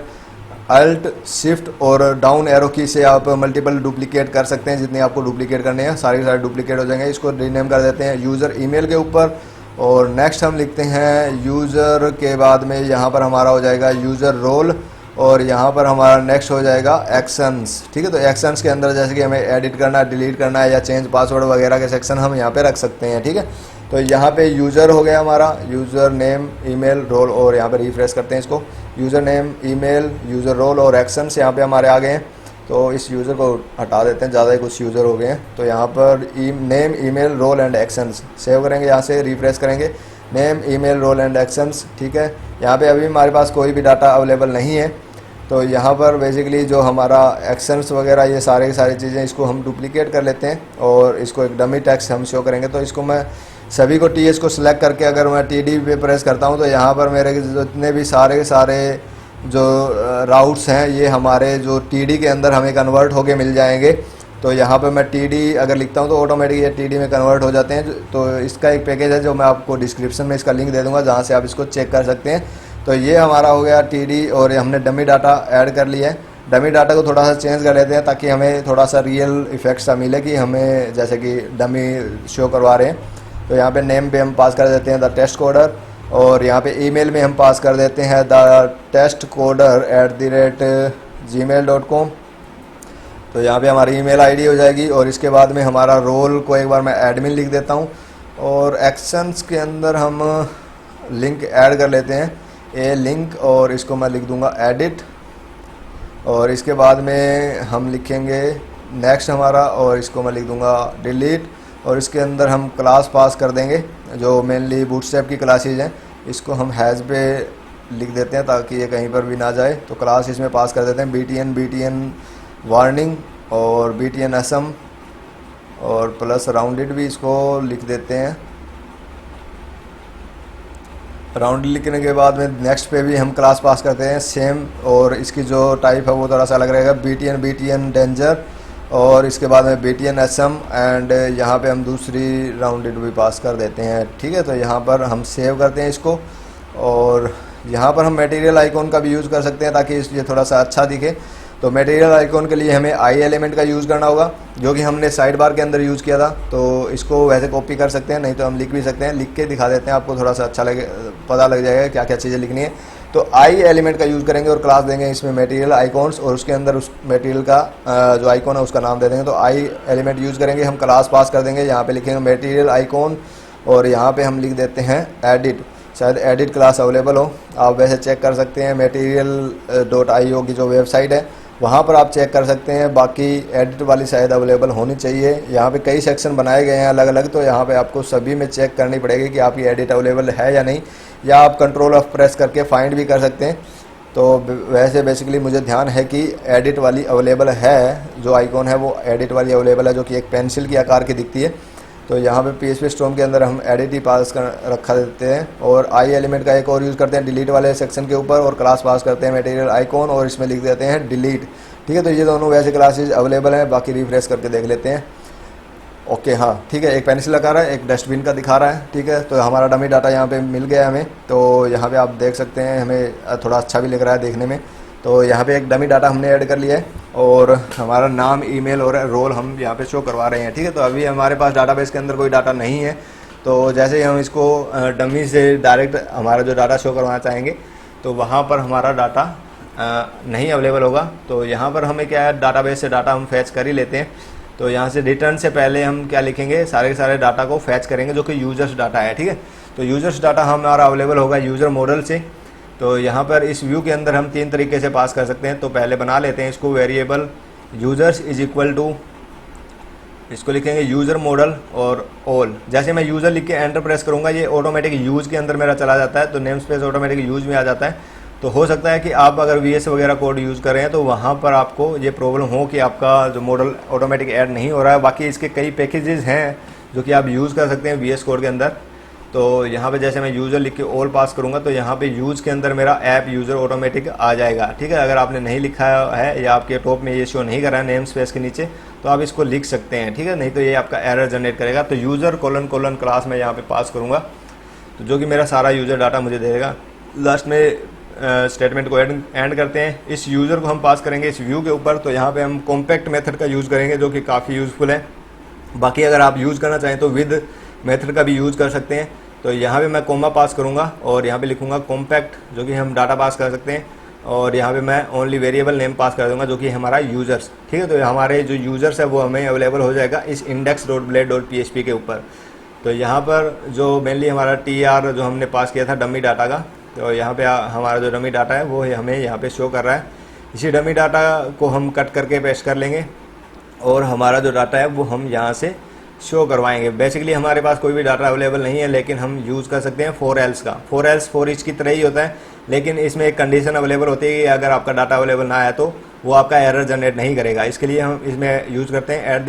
अल्ट शिफ्ट और डाउन एरो की से आप मल्टीपल डुप्लीकेट कर सकते हैं, जितने आपको डुप्लीकेट करने हैं सारे डुप्लीकेट हो जाएंगे। इसको रीनेम कर देते हैं यूज़र ईमेल के ऊपर, और नेक्स्ट हम लिखते हैं यूज़र के बाद में यहाँ पर हमारा हो जाएगा यूज़र रोल, और यहाँ पर हमारा नेक्स्ट हो जाएगा एक्शंस। ठीक है, तो एक्शंस के अंदर जैसे कि हमें एडिट करना है, डिलीट करना है या चेंज पासवर्ड वगैरह के सेक्शन हम यहाँ पे रख सकते हैं। ठीक है, तो यहाँ पे यूज़र हो गया हमारा, यूज़र नेम ईमेल रोल, और यहाँ पे रिफ्रेश करते हैं इसको, user name email user role और एक्शंस यहाँ पे हमारे आ गए हैं। तो इस यूज़र को हटा देते हैं, ज़्यादा ही कुछ यूज़र हो गए हैं। तो यहाँ पर name email role and actions save करेंगे, यहाँ से रिफ्रेश करेंगे name email role and actions. ठीक है, यहाँ पे अभी हमारे पास कोई भी डाटा अवेलेबल नहीं है। तो यहाँ पर बेसिकली जो हमारा एक्शंस वगैरह ये सारी की सारी चीज़ें, इसको हम डुप्लीकेट कर लेते हैं और इसको एक डमी टेक्स्ट हम शो करेंगे। तो इसको मैं सभी को TH को सिलेक्ट करके अगर मैं TD पे प्रेस करता हूँ तो यहाँ पर मेरे जितने भी सारे जो राउट्स हैं ये हमारे जो TD के अंदर हमें कन्वर्ट होके मिल जाएंगे। तो यहाँ पे मैं TD अगर लिखता हूँ तो ऑटोमेटिक ये TD में कन्वर्ट हो जाते हैं। तो इसका एक पैकेज है जो मैं आपको डिस्क्रिप्शन में इसका लिंक दे दूँगा, जहाँ से आप इसको चेक कर सकते हैं। तो ये हमारा हो गया TD, और हमने डमी डाटा ऐड कर लिया है। डमी डाटा को थोड़ा सा चेंज कर लेते हैं ताकि हमें थोड़ा सा रियल इफेक्ट सा मिले कि हमें जैसे कि डमी शो करवा रहे हैं। तो यहाँ पे नेम पे हम पास कर देते हैं द टेस्ट कोडर, और यहाँ पे ईमेल में हम पास कर देते हैं testcoder@gmail.com। तो यहाँ पे हमारी ईमेल आईडी हो जाएगी और इसके बाद में हमारा रोल को एक बार मैं एडमिन लिख देता हूँ और एक्शंस के अंदर हम लिंक ऐड कर लेते हैं, ए लिंक, और इसको मैं लिख दूँगा एडिट, और इसके बाद में हम लिखेंगे नेक्स्ट हमारा, और इसको मैं लिख दूँगा डिलीट, और इसके अंदर हम क्लास पास कर देंगे जो मेनली बूटस्ट्रैप की क्लासेज हैं, इसको हम हैज़ पे लिख देते हैं ताकि ये कहीं पर भी ना जाए। तो क्लास इसमें पास कर देते हैं BTN वार्निंग और BTN असम और प्लस राउंडेड भी इसको लिख देते हैं। राउंड लिखने के बाद में नेक्स्ट पे भी हम क्लास पास करते हैं सेम, और इसकी जो टाइप है वो थोड़ा सा अलग रहेगा, BTN डेंजर, और इसके बाद में BTN असम, एंड यहाँ पे हम दूसरी राउंडेड भी पास कर देते हैं। ठीक है, तो यहाँ पर हम सेव करते हैं इसको, और यहाँ पर हम मटेरियल आइकॉन का भी यूज़ कर सकते हैं ताकि ये थोड़ा सा अच्छा दिखे। तो मटेरियल आइकॉन के लिए हमें आई एलिमेंट का यूज़ करना होगा जो कि हमने साइड बार के अंदर यूज़ किया था। तो इसको वैसे कॉपी कर सकते हैं, नहीं तो हम लिख भी सकते हैं, लिख के दिखा देते हैं, आपको थोड़ा सा अच्छा लगे, पता लग जाएगा क्या क्या चीज़ें लिखनी है। तो आई एलिमेंट का यूज़ करेंगे और क्लास देंगे इसमें मटेरियल आइकॉन्स, और उसके अंदर उस मटेरियल का जो आइकॉन है उसका नाम दे देंगे। तो आई एलिमेंट यूज़ करेंगे, हम क्लास पास कर देंगे, यहाँ पे लिखेंगे मटेरियल आइकॉन, और यहाँ पे हम लिख देते हैं एडिट, शायद एडिट क्लास अवेलेबल हो, आप वैसे चेक कर सकते हैं। material.io की जो वेबसाइट है वहाँ पर आप चेक कर सकते हैं, बाकी एडिट वाली शायद अवेलेबल होनी चाहिए। यहाँ पे कई सेक्शन बनाए गए हैं अलग अलग, तो यहाँ पे आपको सभी में चेक करनी पड़ेगी कि आपकी एडिट अवेलेबल है या नहीं, या आप कंट्रोल ऑफ प्रेस करके फाइंड भी कर सकते हैं। तो वैसे बेसिकली मुझे ध्यान है कि एडिट वाली अवेलेबल है, जो आइकॉन है वो एडिट वाली अवेलेबल है, जो कि एक पेंसिल की आकार की दिखती है। तो यहाँ पे PHP स्टॉर्म के अंदर हम एडिट ही पास कर रखा देते हैं, और आई एलिमेंट का एक और यूज़ करते हैं डिलीट वाले सेक्शन के ऊपर, और क्लास पास करते हैं मटेरियल आइकॉन, और इसमें लिख देते हैं डिलीट। ठीक है, तो ये दोनों वैसे क्लासेज अवेलेबल हैं, बाकी रिफ्रेश करके देख लेते हैं। ओके, हाँ ठीक है, एक पेंसिल लगा रहा है, एक डस्टबिन का दिखा रहा है। ठीक है, तो हमारा डमी डाटा यहाँ पे मिल गया हमें। तो यहाँ पे आप देख सकते हैं, हमें थोड़ा अच्छा भी लग रहा है देखने में। तो यहाँ पे एक डमी डाटा हमने ऐड कर लिया है, और हमारा नाम, ईमेल और रोल हम यहाँ पे शो करवा रहे हैं। ठीक है, तो अभी हमारे पास डाटाबेस के अंदर कोई डाटा नहीं है, तो जैसे ही हम इसको डमी से डायरेक्ट हमारा जो डाटा शो करवाना चाहेंगे तो वहाँ पर हमारा डाटा नहीं अवेलेबल होगा। तो यहाँ पर हमें क्या है, डाटाबेस से डाटा हम फैच कर ही लेते हैं। तो यहाँ से रिटर्न से पहले हम क्या लिखेंगे, सारे के सारे डाटा को फैच करेंगे जो कि यूजर्स डाटा है। ठीक है, तो यूजर्स डाटा हमारा अवेलेबल होगा यूज़र मॉडल से। तो यहाँ पर इस व्यू के अंदर हम 3 तरीके से पास कर सकते हैं। तो पहले बना लेते हैं इसको variable users is equal to, इसको लिखेंगे यूज़र मॉडल और ऑल। जैसे मैं यूज़र लिख के एंटर प्रेस करूँगा ये ऑटोमेटिक यूज़ के अंदर मेरा चला जाता है, तो नेम स्पेस ऑटोमेटिक यूज़ में आ जाता है। तो हो सकता है कि आप अगर VS वगैरह कोड यूज़ कर रहे हैं तो वहाँ पर आपको ये प्रॉब्लम हो कि आपका जो मॉडल ऑटोमेटिक ऐड नहीं हो रहा है। बाकी इसके कई पैकेजेस हैं जो कि आप यूज़ कर सकते हैं VS कोड के अंदर। तो यहाँ पे जैसे मैं यूज़र लिख के ऑल पास करूँगा तो यहाँ पे यूज़ के अंदर मेरा ऐप यूज़र ऑटोमेटिक आ जाएगा। ठीक है, अगर आपने नहीं लिखा है या आपके टॉप में ये शो नहीं कर रहा है नेम स्पेस के नीचे, तो आप इसको लिख सकते हैं। ठीक है, नहीं तो ये आपका एरर जनरेट करेगा। तो यूज़र कोलन क्लास में यहाँ पे पास करूँगा, तो जो कि मेरा सारा यूज़र डाटा मुझे देगा। लास्ट में स्टेटमेंट को एंड करते हैं। इस यूज़र को हम पास करेंगे इस व्यू के ऊपर। तो यहाँ पे हम कॉम्पैक्ट मेथड का यूज़ करेंगे जो कि काफ़ी यूज़फुल है। बाकी अगर आप यूज़ करना चाहें तो विद मेथड का भी यूज़ कर सकते हैं। तो यहाँ पे मैं कॉमा पास करूँगा और यहाँ पे लिखूँगा कॉम्पैक्ट, जो कि हम डाटा पास कर सकते हैं, और यहाँ पे मैं ओनली वेरिएबल नेम पास कर दूँगा जो कि हमारा यूज़र्स। ठीक है, तो हमारे जो यूज़र्स है वो हमें अवेलेबल हो जाएगा इस index.blade.php के ऊपर। तो यहाँ पर जो मेनली हमारा TR जो हमने पास किया था डमी डाटा का, तो यहाँ पे हमारा जो डमी डाटा है वो हमें यहाँ पे शो कर रहा है। इसी डमी डाटा को हम कट करके पेस्ट कर लेंगे और हमारा जो डाटा है वो हम यहाँ से शो करवाएंगे। बेसिकली हमारे पास कोई भी डाटा अवेलेबल नहीं है, लेकिन हम यूज़ कर सकते हैं फॉर एल्स का। फॉर एल्स फॉर ईच की तरह ही होता है, लेकिन इसमें एक कंडीशन अवेलेबल होती है कि अगर आपका डाटा अवेलेबल ना आया तो वो आपका एरर जनरेट नहीं करेगा। इसके लिए हम इसमें यूज़ करते हैं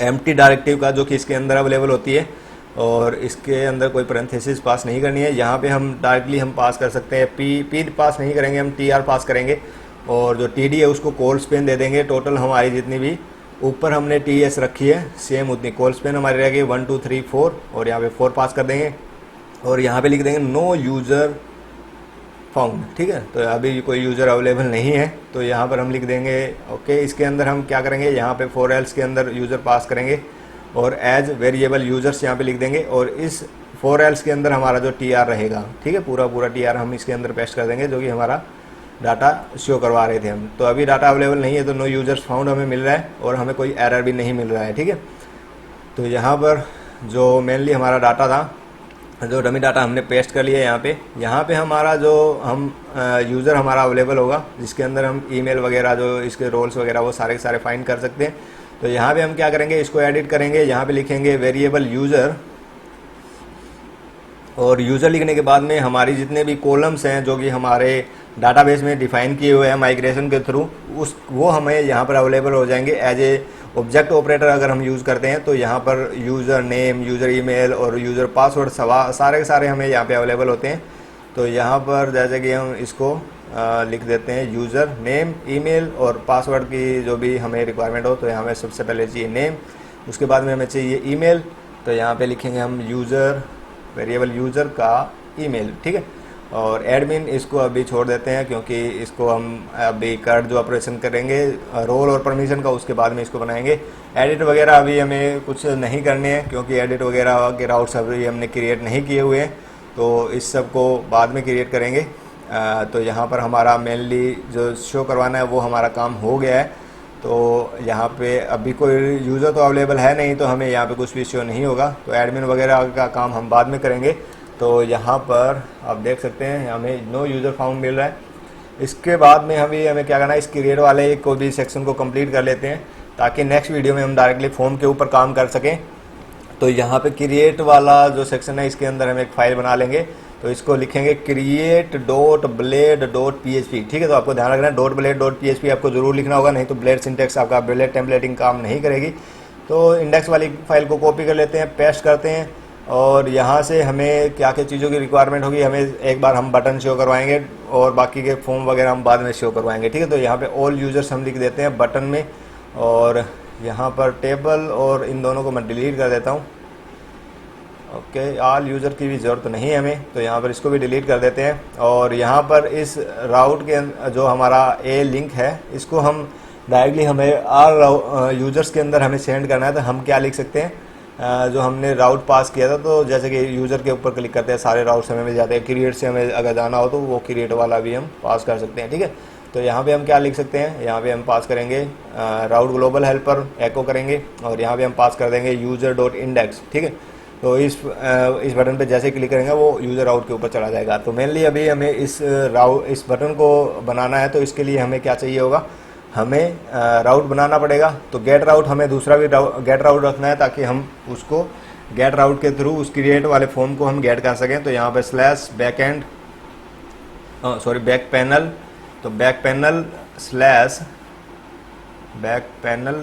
@empty डायरेक्टिव का, जो कि इसके अंदर अवेलेबल होती है, और इसके अंदर कोई पैरेंथेसिस पास नहीं करनी है। यहाँ पे हम डायरेक्टली हम पास कर सकते हैं, पी पास नहीं करेंगे, हम TR पास करेंगे, और जो TD है उसको कॉल स्पेन दे देंगे। टोटल हमारी जितनी भी ऊपर हमने TS रखी है सेम उतनी कॉल स्पेन हमारी रहेगी 1 2 3 4, और यहाँ पे 4 पास कर देंगे, और यहाँ पे लिख देंगे नो यूज़र फाउंड। ठीक है, तो अभी कोई यूज़र अवेलेबल नहीं है, तो यहाँ पर हम लिख देंगे ओके। इसके अंदर हम क्या करेंगे, यहाँ पे फॉर एल्स के अंदर यूज़र पास करेंगे और एज वेरिएबल यूज़र्स यहाँ पे लिख देंगे, और इस फोर एल्स के अंदर हमारा जो TR रहेगा, ठीक है, पूरा पूरा TR हम इसके अंदर पेस्ट कर देंगे, जो कि हमारा डाटा शो करवा रहे थे हम। तो अभी डाटा अवेलेबल नहीं है, तो नो यूजर्स फाउंड हमें मिल रहा है और हमें कोई एरर भी नहीं मिल रहा है, ठीक है। तो यहाँ पर जो मेनली हमारा डाटा था, जो डमी डाटा हमने पेस्ट कर लिया यहाँ पे हमारा जो हम यूज़र हमारा अवेलेबल होगा, जिसके अंदर हम ईमेल वगैरह जो इसके रोल्स वगैरह वो सारे के सारे फाइंड कर सकते हैं। तो यहाँ पे हम क्या करेंगे, इसको एडिट करेंगे, यहाँ पे लिखेंगे वेरिएबल यूज़र, और यूज़र लिखने के बाद में हमारी जितने भी कॉलम्स हैं जो कि हमारे डाटाबेस में डिफाइन किए हुए हैं माइग्रेशन के थ्रू, वो हमें यहाँ पर अवेलेबल हो जाएंगे एज ए ऑब्जेक्ट ऑपरेटर। अगर हम यूज़ करते हैं तो यहाँ पर यूज़र नेम, यूज़र ईमेल और यूज़र पासवर्ड सारे के सारे हमें यहाँ पे अवेलेबल होते हैं। तो यहाँ पर जैसे कि हम इसको लिख देते हैं यूज़र नेम, ईमेल और पासवर्ड की जो भी हमें रिक्वायरमेंट हो। तो यहाँ हमें सबसे पहले चाहिए नेम, उसके बाद में हमें चाहिए ईमेल। तो यहाँ पे लिखेंगे हम यूज़र, वेरिएबल यूज़र का ईमेल, ठीक है। और एडमिन इसको अभी छोड़ देते हैं, क्योंकि इसको हम अभी कर्ड जो ऑपरेशन करेंगे रोल और परमिशन का, उसके बाद में इसको बनाएंगे। एडिट वगैरह अभी हमें कुछ नहीं करने हैं, क्योंकि एडिट वगैरह के राउट्स अभी हमने क्रिएट नहीं किए हुए हैं, तो इस सब को बाद में क्रिएट करेंगे। तो यहाँ पर हमारा मेनली जो शो करवाना है वो हमारा काम हो गया है। तो यहाँ पे अभी कोई यूज़र तो अवेलेबल है नहीं, तो हमें यहाँ पे कुछ भी शो नहीं होगा। तो एडमिन वगैरह का काम हम बाद में करेंगे। तो यहाँ पर आप देख सकते हैं हमें नो यूज़र फाउंड मिल रहा है। इसके बाद में हमें क्या करना है, इस क्रिएट वाले को भी सेक्शन को कंप्लीट कर लेते हैं, ताकि नेक्स्ट वीडियो में हम डायरेक्टली फॉर्म के ऊपर काम कर सकें। तो यहाँ पे क्रिएट वाला जो सेक्शन है, इसके अंदर हम एक फ़ाइल बना लेंगे। तो इसको लिखेंगे create.blade.php, ठीक है। तो आपको ध्यान रखना है .blade.php आपको ज़रूर लिखना होगा, नहीं तो ब्लेड सिंटेक्स आपका ब्लेड टेम्पलेटिंग काम नहीं करेगी। तो इंडेक्स वाली फाइल को कॉपी कर लेते हैं, पेस्ट करते हैं, और यहाँ से हमें क्या क्या चीज़ों की रिक्वायरमेंट होगी, हमें एक बार हम बटन शो करवाएंगे और बाकी के फॉर्म वगैरह हम बाद में शो करवाएंगे, ठीक है। तो यहाँ पे ऑल यूज़र्स हम लिख देते हैं बटन में, और यहाँ पर टेबल और इन दोनों को मैं डिलीट कर देता हूँ। ओके, ऑल यूज़र की भी ज़रूरत नहीं है हमें, तो यहाँ पर इसको भी डिलीट कर देते हैं। और यहाँ पर इस राउट के जो हमारा ए लिंक है, इसको हम डायरेक्टली हमें ऑल यूज़र्स के अंदर हमें सेंड करना है। तो हम क्या लिख सकते हैं, जो हमने राउट पास किया था, तो जैसे कि यूज़र के ऊपर क्लिक करते हैं सारे राउट्स हमें मिल जाते हैं। क्रिएट से हमें अगर जाना हो तो वो क्रिएट वाला भी हम पास कर सकते हैं, ठीक है। तो यहाँ पे हम क्या लिख सकते हैं, यहाँ पे हम पास करेंगे राउट ग्लोबल हेल्पर एको करेंगे, और यहाँ पे हम पास कर देंगे यूज़र.इंडेक्स, ठीक है। तो इस बटन पे जैसे क्लिक करेंगे वो यूज़र राउट के ऊपर चला जाएगा। तो मेनली अभी हमें इस बटन को बनाना है, तो इसके लिए हमें क्या चाहिए होगा, हमें राउट बनाना पड़ेगा। तो गेट राउट हमें दूसरा भी गेट राउट रखना है, ताकि हम उसको गेट राउट के थ्रू उस क्रिएट वाले फॉर्म को हम गेट कर सकें। तो यहाँ पे स्लैश बैक पैनल, तो back panel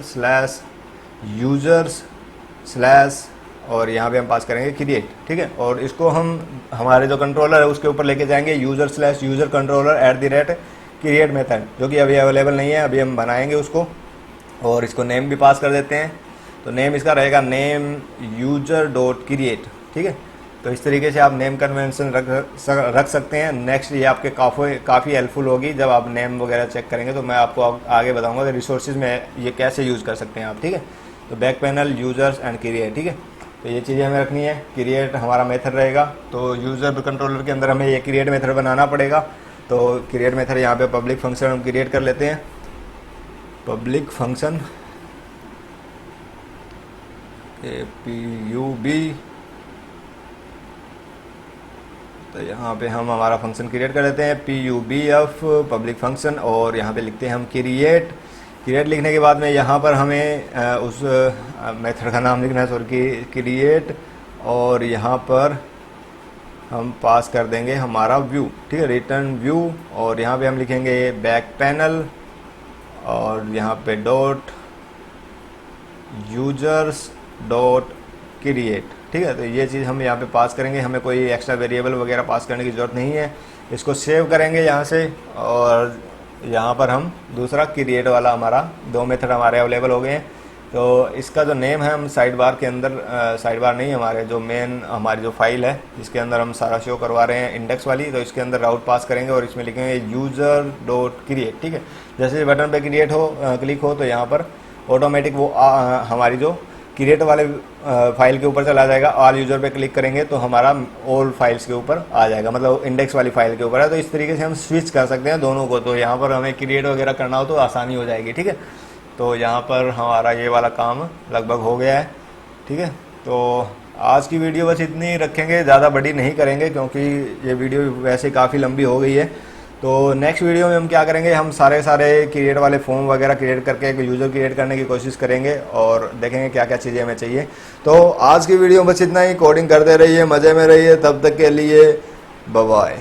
slash users slash, और यहाँ पे हम पास करेंगे क्रिएट, ठीक है। और इसको हम हमारे जो कंट्रोलर है उसके ऊपर लेके जाएंगे, user slash user controller @create method, जो कि अभी अवेलेबल नहीं है, अभी हम बनाएंगे उसको। और इसको नेम भी पास कर देते हैं। तो नेम इसका रहेगा नेम यूजर.क्रिएट, ठीक है। तो इस तरीके से आप नेम कन्वेंशन रख सकते हैं। नेक्स्ट ये आपके काफ़ी हेल्पफुल होगी जब आप नेम वगैरह चेक करेंगे, तो मैं आपको आगे बताऊंगा कि रिसोर्सेज में ये कैसे यूज़ कर सकते हैं आप, ठीक है। तो back panel users and create, ठीक है। तो ये चीज़ें हमें रखनी है। क्रिएट हमारा मेथड रहेगा, तो यूज़र कंट्रोलर के अंदर हमें ये क्रिएट मेथड बनाना पड़ेगा। तो क्रिएट मेथड यहाँ पे पब्लिक फंक्शन हम क्रिएट कर लेते हैं, पब्लिक फंक्शन PUB। तो यहाँ पे हम हमारा फंक्शन क्रिएट कर लेते हैं PUB ऑफ पब्लिक फंक्शन, और यहाँ पे लिखते हैं हम क्रिएट लिखने के बाद में यहाँ पर हमें उस मेथड का नाम लिखना है, सॉरी क्रिएट, और यहाँ पर हम पास कर देंगे हमारा व्यू, ठीक है, रिटर्न व्यू। और यहाँ पे हम लिखेंगे बैक पैनल, और यहाँ पे डॉट यूजर्स डॉट क्रिएट, ठीक है। तो ये चीज़ हम यहाँ पे पास करेंगे, हमें कोई एक्स्ट्रा वेरिएबल वगैरह पास करने की ज़रूरत नहीं है। इसको सेव करेंगे यहाँ से, और यहाँ पर हम दूसरा क्रिएट वाला हमारा 2 मेथड हमारे अवेलेबल हो गए हैं। तो इसका जो नेम है हम साइड बार के अंदर, साइड बार नहीं, हमारे जो मेन हमारी जो फाइल है जिसके अंदर हम सारा शो करवा रहे हैं इंडेक्स वाली, तो इसके अंदर राउट पास करेंगे और इसमें लिखेंगे यूज़र.क्रिएट, ठीक है। जैसे बटन पे क्लिक हो तो यहाँ पर ऑटोमेटिक वो हमारी जो क्रिएट वाले फाइल के ऊपर चला जाएगा। ऑल यूजर पे क्लिक करेंगे तो हमारा ऑल फाइल्स के ऊपर आ जाएगा, मतलब इंडेक्स वाली फाइल के ऊपर है। तो इस तरीके से हम स्विच कर सकते हैं दोनों को। तो यहाँ पर हमें क्रिएट वगैरह करना हो तो आसानी हो जाएगी, ठीक है। तो यहाँ पर हमारा ये वाला काम लगभग हो गया है, ठीक है। तो आज की वीडियो बस इतनी रखेंगे, ज़्यादा बड़ी नहीं करेंगे क्योंकि ये वीडियो वैसे काफ़ी लंबी हो गई है। तो नेक्स्ट वीडियो में हम क्या करेंगे, हम सारे क्रिएट वाले फॉर्म वगैरह क्रिएट करके एक यूज़र क्रिएट करने की कोशिश करेंगे और देखेंगे क्या क्या चीज़ें हमें चाहिए। तो आज की वीडियो बस इतना ही। कोडिंग करते रहिए, मज़े में रहिए, तब तक के लिए बाय बाय।